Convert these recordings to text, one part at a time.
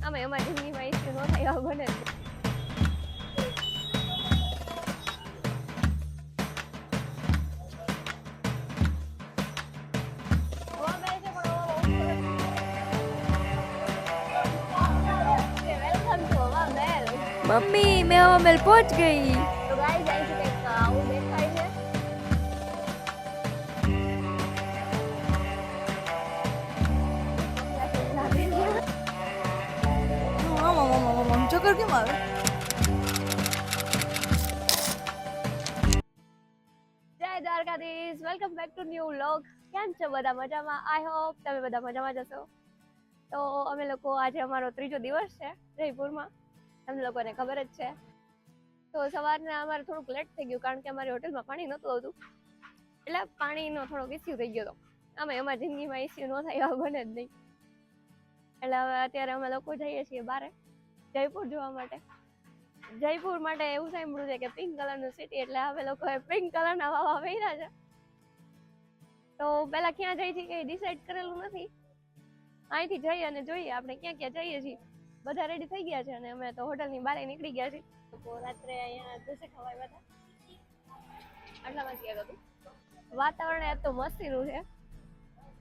આમે અમારી જિંદગીમાં ઇસ્યુ ન થાય એવા બને मम्मी मैं हवा महल पहुंच गई। તો ગાઈસ અહીંથી કંઈક આવું દેખાય છે चक्कर क्यों मारे? જય Dwarkadhish, welcome back to new vlog. કેમ છો બધા? મજામાં? આઈ હોપ તમે બધા મજામાં જ હશો. તો અમે લોકો આજે અમારો ત્રીજો દિવસ છે જયપુરમાં, તમને લોકોને ખબર જ છે. તો સવારના અમારે થોડુંક લેટ થઈ ગયું કારણ કે અમારી હોટલમાં પાણી નહોતું આવતું, એટલે પાણીનો થોડોક ઇસ્યુ થઈ ગયો હતો. અમે અમારી જિંદગીમાં ઇસ્યુ ન થાય એવા બને જ નહીં. એટલે હવે અત્યારે અમે લોકો જઈએ છીએ બારે જયપુર જોવા માટે. જયપુર માટે એવું સાંભળ્યું છે કે પિંક કલરનું સિટી, એટલે અમે લોકોએ પિંક કલરના વાવા પહેર્યા છે. તો પહેલા ક્યાં જઈએ છીએ કંઈ ડિસાઈડ કરેલું નથી. અહીંથી જઈએ અને જોઈએ આપણે ક્યાં ક્યાં જઈએ છીએ. બધા રેડી થઈ ગયા છે અને અમે તો હોટલની બહાર નીકળી ગયા છીએ. તો રાત્રે અહીંયા ઢોસા ખાવા આવ્યા હતા, આટલામાં જ ગયા હતું. વાતાવરણ આજ તો મસ્તીનું છે,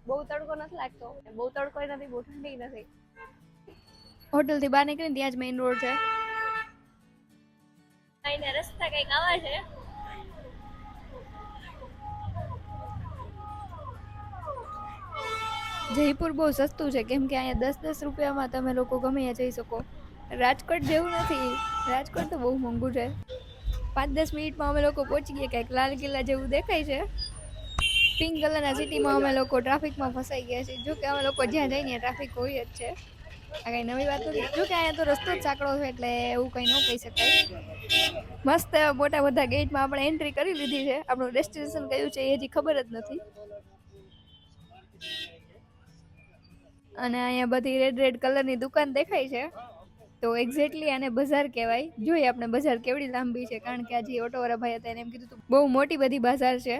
બહુ તડકો નથી લાગતો, બહુ તડકો નથી, બહુ ઠંડી નથી. હોટલથી બહાર નીકળીને ત્યાં જ મેઇન રોડ છે. અહીંના રસ્તા કંઈક આવા છે. જયપુર બહુ સસ્તું છે કેમ કે અહીંયા 10-10 રૂપિયામાં તમે લોકો ગમે ત્યાં જઈ શકો. રાજકોટ જેવું નથી, રાજકોટ તો બહુ મોંઘું છે. 5-10 મિનિટમાં અમે લોકો પહોંચી ગયા. કંઈક લાલ કિલ્લા જેવું દેખાય છે. પિંક કલરના સિટીમાં અમે લોકો ટ્રાફિકમાં ફસાઈ ગયા છીએ. જો કે અમે લોકો જ્યાં જઈએ ત્યાં ટ્રાફિક હોય જ છે, આ કંઈ નવી વાત નથી. જો કે અહીંયા તો રસ્તો જ સાંકડો છે એટલે એવું કંઈ ન કહી શકાય. મસ્ત મોટા બધા ગેટમાં આપણે એન્ટ્રી કરી લીધી છે. આપણું ડેસ્ટિનેશન કયું છે એ હજી ખબર જ નથી. અને અહીંયા બધી રેડ રેડ કલરની દુકાન દેખાય છે, તો એક્ઝેક્ટલી આને બજાર કહેવાય. જોઈએ આપણે બજાર કેવડી લાંબી છે, કારણ કે આજે ઓટોવાળા ભાઈ હતા એને એમ કીધું બહુ મોટી બધી બજાર છે.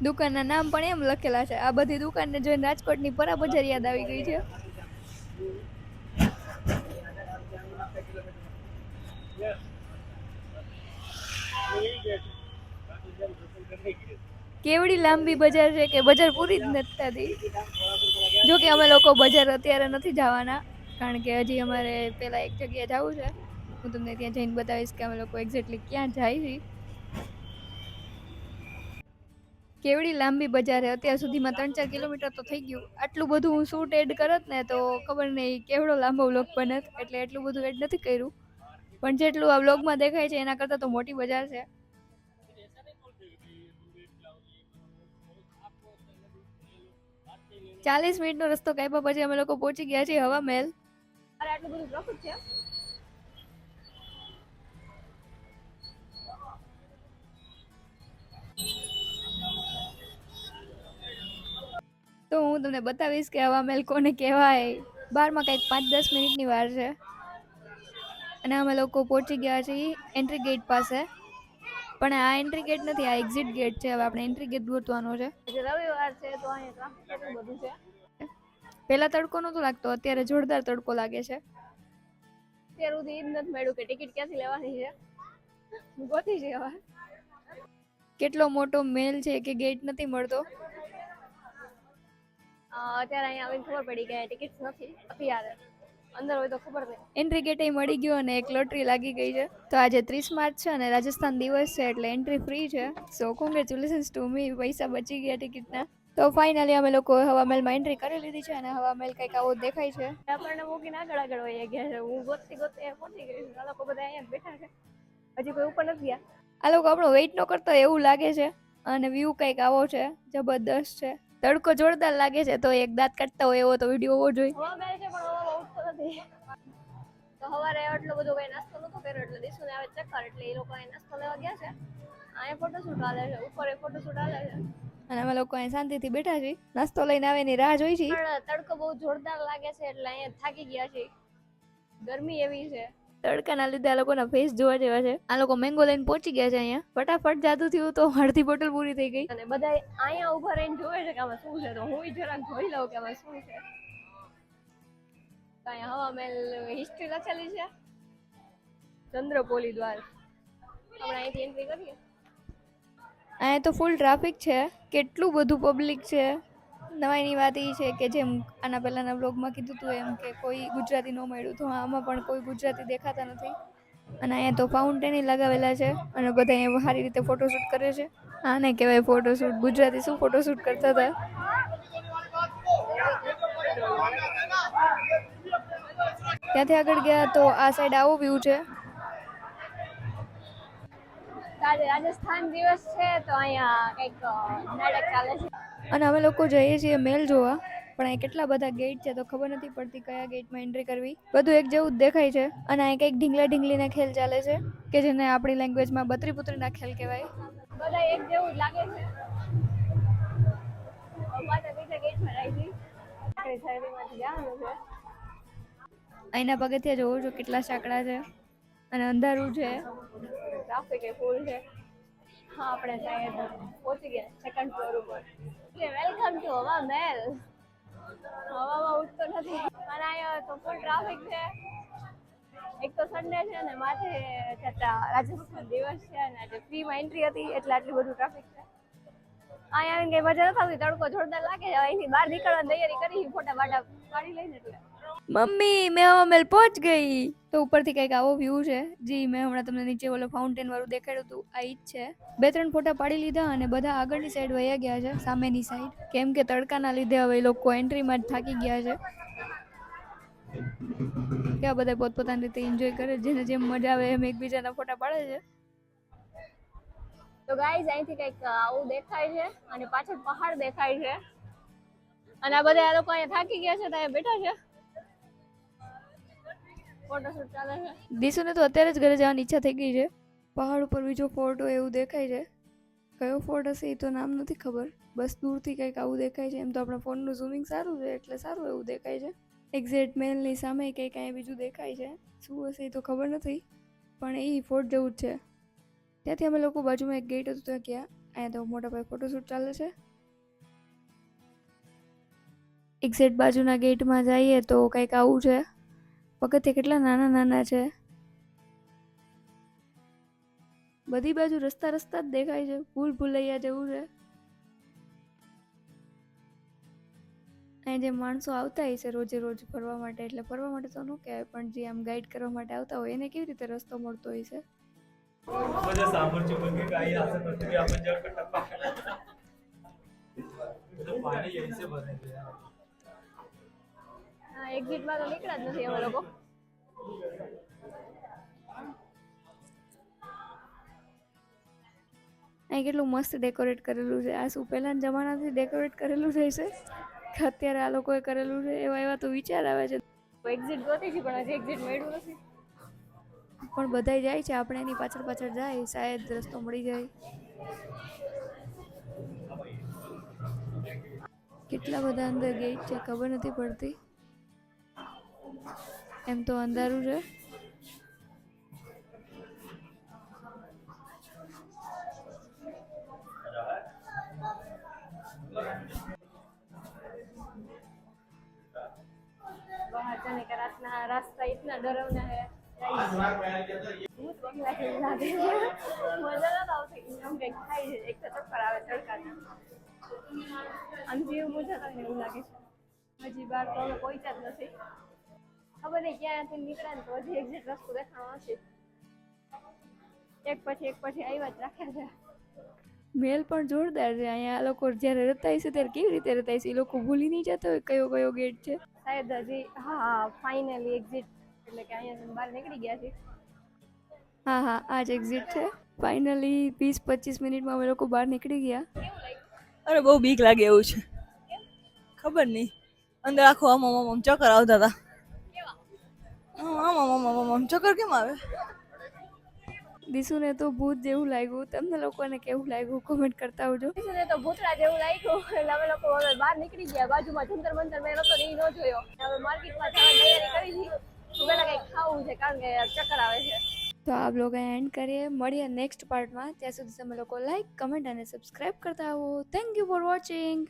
દુકાનના નામ પણ એમ લખેલા છે. આ બધી દુકાનને જોઈને રાજકોટની પરા બજાર યાદ આવી ગઈ છે. કેવડી લાંબી બજાર છે કે બજાર પૂરી જ નથી થતી. જો કે અમે લોકો બજાર અત્યારે નથી જવાના, કારણ કે હજી અમારે પેલા એક જગ્યાએ જવું છે. હું તમને ત્યાં જઈને બતાવીશ કે અમે લોકો એક્ઝેક્ટલી ક્યાં જાય છે. કેવડી લાંબી બજાર છે. અત્યાર સુધીમાં 3-4 કિલોમીટર તો થઈ ગયું. આટલું બધું હું શૂટ એડ કરત ને તો ખબર નહીં કેવડો લાંબો વ્લોગ બનત, એટલે એટલું બધું એડ નથી કર્યું. પણ જેટલું આ વ્લોગમાં દેખાય છે એના કરતાં તો મોટી બજાર છે. ચાલીસ મિનિટનો રસ્તો કાપ્યા પછી અમે લોકો પહોંચી ગયા છીએ હવા મહેલ. અરે આટલું બધું ટ્રાફિક છે. તો હું તમને બતાવીશ કે હવા મહેલ કોને કહેવાય. બારમાં કંઈક 5-10 મિનિટની વાર છે અને અમે લોકો પહોંચી ગયા છીએ એન્ટ્રી ગેટ પાસે. પણ આ એન્ટ્રી ગેટ નથી, આ એક્ઝિટ ગેટ છે. હવે આપણે એન્ટ્રી ગેટ ગોતવાનો છે. આજે રવિવાર છે તો અહીંયા ટ્રાફિક એટલું બધું છે. પહેલા તડકો નહોતો લાગતો, અત્યારે જોરદાર તડકો લાગે છે. અત્યાર સુધી ઈ જ નથી મળ્યું કે ટિકિટ ક્યાંથી લેવાની છે. ગોતી છે હવે. કેટલો મોટો મેલ છે કે ગેટ નથી મળતો. અત્યારે અહીંયા આવીને ખબર પડી કે ટિકિટ નથી અત્યારે, અંદર હોય તો ખબર નહીં. એન્ટ્રી ગેટ મળી ગયો અને એક લોટરી લાગી ગઈ છે. તો આજે 30 માર્ચ છે અને રાજસ્થાન દિવસ છે એટલે એન્ટ્રી ફ્રી છે. સો કોંગ્રેચ્યુલેશન્સ ટુ મી, પૈસા બચી ગયા ટિકિટના. તો ફાઇનલી અમે લોકો હવા મહેલમાં એન્ટ્રી કરી લીધી છે અને હવા મહેલ કંઈક આવો દેખાય છે. આપણને મૂકીને આગળ વહી ગયા છે. હું ગોતતી પહોંચી ગઈ છું. આ લોકો બધા અહીંયા જ બેઠા છે, હજી કોઈ ઉપર નથી ગયા. આ લોકો આપણો વેઇટ ન કરતા એવું લાગે છે. અને વ્યૂ કંઈક આવો છે, જબરદસ્ત છે. તડકો જોરદાર લાગે છે, તો એક દાંત કાઢતા હોય એવો તો વિડીયો હોવો જોઈએ. હવા મહેલ છે પણ હવા ઉઠતો નથી. તો સવારે એટલો બધો કઈ નાસ્તો નતો કર્યો એટલે દીસુને આવે ચક્કર, એટલે એ લોકો અહીં નાસ્તો લેવા ગયા છે. અહીંયા ફોટોશૂટ હાલે છે, ઉપર એક ફોટોશૂટ હાલે છે અને અમે લોકો અહીં શાંતિથી બેઠા છીએ, નાસ્તો લઈને આવે એની રાહ જોઈ છીએ. પણ તડકો બહુ જોરદાર લાગે છે એટલે અહીંયા થાકી ગયા છે, ગરમી એવી છે. તડકાના લીધે આ લોકોના ફેસ જોવા જેવા છે. આ લોકો મેંગો લઈને પહોંચી ગયા છે અહીંયા. ફટાફટ જાદુ થયું તો અડધી બોટલ પૂરી થઈ ગઈ. અને બધા અહીંયા ઉભા રહીને જોવે છે કે આમાં શું છે, તો હું જરાક જોઈ લઉં કે આમાં શું છે. તો અહીંયા હવા મહેલ હિસ્ટ્રી લખેલી છે, ચંદ્રપોલી દ્વાર. આપણે અહીંથી એન્ટ્રી કરીએ. અહીંયા તો ફૂલ ટ્રાફિક છે, કેટલું બધું પબ્લિક છે. નવાઈની વાત એ છે કે જેમ આના પહેલાના બ્લોગમાં કીધું હતું એમ કે કોઈ ગુજરાતી ન મળ્યું, તો આમાં પણ કોઈ ગુજરાતી દેખાતા નથી. અને અહીંયા તો ફાઉન્ટેન લગાવેલા છે અને બધા અહીંયા સારી રીતે ફોટોશૂટ કરે છે. આને કહેવાય ફોટોશૂટ. ગુજરાતી શું ફોટોશૂટ કરતા હતા. ત્યાંથી આગળ ગયા તો આ સાઈડ આવો વ્યૂ છે. આજે રાજસ્થાન દિવસ છે તો અહીંયા કંઈક નાટક ચાલે છે. અને અમે લોકો જઈએ છીએ મેલ જોવા, પણ અહીં કેટલા બધા ગેટ છે તો ખબર નથી પડતી કયા ગેટમાં એન્ટ્રી કરવી. બધું એક જેવું જ દેખાય છે. અને અહીં કંઈક ઢીંગલા ઢીંગલીના ખેલ ચાલે છે કે જેને આપણી લેંગ્વેજમાં બત્રી પુત્રીના ખેલ કહેવાય. બધા એક જેવું જ લાગે છે. પાછા બીજા ગેટમાં આવી ગઈ શહેરીમાંથી જવાનું છે. અહીંના પગથિયા જોવો છો કેટલા સાંકડા છે અને અંધારું છે. ટ્રાફિક એ ફૂલ છે. હા, આપણે શાયદ પહોંચી ગયા સેકન્ડ ફ્લોર ઉપર. વેલકમ ટુ હવા મહેલ. હવામાં ઉઠતો નથી અને અહીંયા તો ફૂલ ટ્રાફિક છે. એક તો સન્ડે છે ને માથે રાજસ્થાન દિવસ છે અને આજે ફ્રીમાં એન્ટ્રી હતી એટલે આટલું બધું ટ્રાફિક છે. અહીંયા આવીને કઈ મજા નથી આવતી. તડકો જોરદાર લાગે છે. અહીંથી બહાર નીકળવાની તૈયારી કરી, ફોટા બાટા પાડી લઈને. એટલે મમ્મી મેં હવા મહેલ પહોંચ ગઈ. તો ઉપરથી કંઈક આવો વ્યૂ છે. જી મેં હમણાં તમને નીચે ઓલો ફાઉન્ટેન વાળું દેખાડ્યું હતું, આ ઈ જ છે. 2-3 ફોટા પાડી લીધા અને બધા આગળની સાઈડ વયા ગયા છે, સામેની સાઈડ. કેમ કે તડકાના લીધે હવે એ લોકો એન્ટ્રીમાં જ થાકી ગયા છે. કે બધા પોતપોતાની રીતે એન્જોય કરે, જેને જેમ મજા આવે એમ એકબીજાના ફોટા પાડે છે. તો ગાઈઝ અહીંથી કંઈક આવું દેખાય છે અને પાછળ પહાડ દેખાય છે અને આ બધા આ લોકો અહીંયા થાકી ગયા છે તો અહીંયા બેઠા છે, ફોટોશૂટ ચાલે છે. દીસુને તો અત્યારે જ ઘરે જવાની ઈચ્છા થઈ ગઈ છે. પહાડ ઉપર બીજો ફોર્ટ હોય એવું દેખાય છે. કયો ફોર્ટ હશે એ તો નામ નથી ખબર. બસ દૂરથી કંઈક આવું દેખાય છે. એમ તો આપણા ફોનનું ઝૂમિંગ સારું છે એટલે સારું એવું દેખાય છે. એક્ઝેક્ટ મેલની સામે કંઈક અહીંયા બીજું દેખાય છે. શું હશે એ તો ખબર નથી, પણ એ ફોર્ટ જેવું જ છે. ત્યાંથી અમે લોકો બાજુમાં એક ગેટ હતું ત્યાં ગયા. અહીંયા તો મોટા ભાઈ ફોટોશૂટ ચાલે છે. એક્ઝેક્ટ બાજુના ગેટમાં જઈએ તો કંઈક આવું છે. પગથિયા કેટલા નાના નાના છે. બધી બાજુ રસ્તા રસ્તા જ દેખાય છે. ભૂલ ભૂલૈયા જેવું છે. અહીં જે માણસો આવતા હશે રોજે રોજ ફરવા માટે, એટલે ફરવા માટે તો ન કહેવાય, પણ જે આમ ગાઈડ કરવા માટે આવતા હોય એને કેવી રીતે રસ્તો મળતો હશે. मुझे सांभर चुपन के कहीं आ सकते थे, यहाँ पर जाकर टप्पा तो पानी यहीं से भरेंगे यार. હા, એક્ઝિટમાં તો નીકળ્યા જ નથી અમે લોકો. અહીં કેટલું મસ્ત ડેકોરેટ કરેલું છે. આ શું પહેલાના જમાનાથી ડેકોરેટ કરેલું છે કે અત્યારે આ લોકોએ કરેલું છે, એવા તો વિચાર આવે છે. એક્ઝિટ ગોતી છે પણ હજી એક્ઝિટ મળ્યું નથી. પણ બધાય જાય છે, આપણે એની પાછળ પાછળ જાય, શાયદ રસ્તો મળી જાય. કેટલા બધા અંદર ગેટ છે ખબર નથી પડતી. એમ તો અંધારું છે. बाहर जाने का रास्ता इतना डरावना है. भूत बंगला જેવું લાગે છે. મજા નથી આવતી. આમ કંઈક થાય છે. એક તો ચક્કર આવે તડકાના. આમ જીવ મૂંઝાતો હોય ને એવું લાગે છે. હજી બહાર તો અમે પહોંચ્યા જ નથી. ખબર નહીં ક્યાંથી નીકળ્યા ને તો હજી એક્ઝેક્ટ રસ્તો દેખાણો નથી. એક પછી આવ્યા જ રાખ્યા છે. મેલ પણ જોરદાર છે. અહીંયા આ લોકો જ્યારે રહેતા હશે ત્યારે કેવી રીતે રહેતા હશે, એ લોકો ભૂલી નહીં જતા હોય કયો કયો ગેટ છે. શાયદ હજી હા ફાઇનલી એક્ઝિટ એટલે કે અહીંયા બહાર નીકળી ગયા છે. હા હા, આ જ એક્ઝિટ છે. ફાઇનલી 20-25 મિનિટમાં અમે લોકો બહાર નીકળી ગયા. અરે બહુ બીક લાગે એવું છે. ખબર નહીં, અંદર આખો આમ ચક્કર આવતા હતા. આમ ચક્કર કેમ આવે? દીસુને તો ભૂત જેવું લાગ્યું. તમને લોકોને કેવું લાગ્યું કોમેન્ટ કરતા આવજો. દીસુને તો ભૂતરા જેવું લાગ્યું એટલે અમે લોકો હવે બહાર નીકળી ગયા. બાજુમાં જંતર મંતર મેં હતો એ ન જોયો. હવે માર્કેટમાં જવાની તૈયારી કરી છે. પહેલા કંઈક ખાવું છે કારણ કે ચક્કર આવે છે. તો આ બ્લોગ એન્ડ કરીએ, મળીએ નેક્સ્ટ પાર્ટમાં. ત્યાં સુધી તમે લોકો લાઈક, કમેન્ટ અને સબસ્ક્રાઈબ કરતા આવો. Thank you for watching.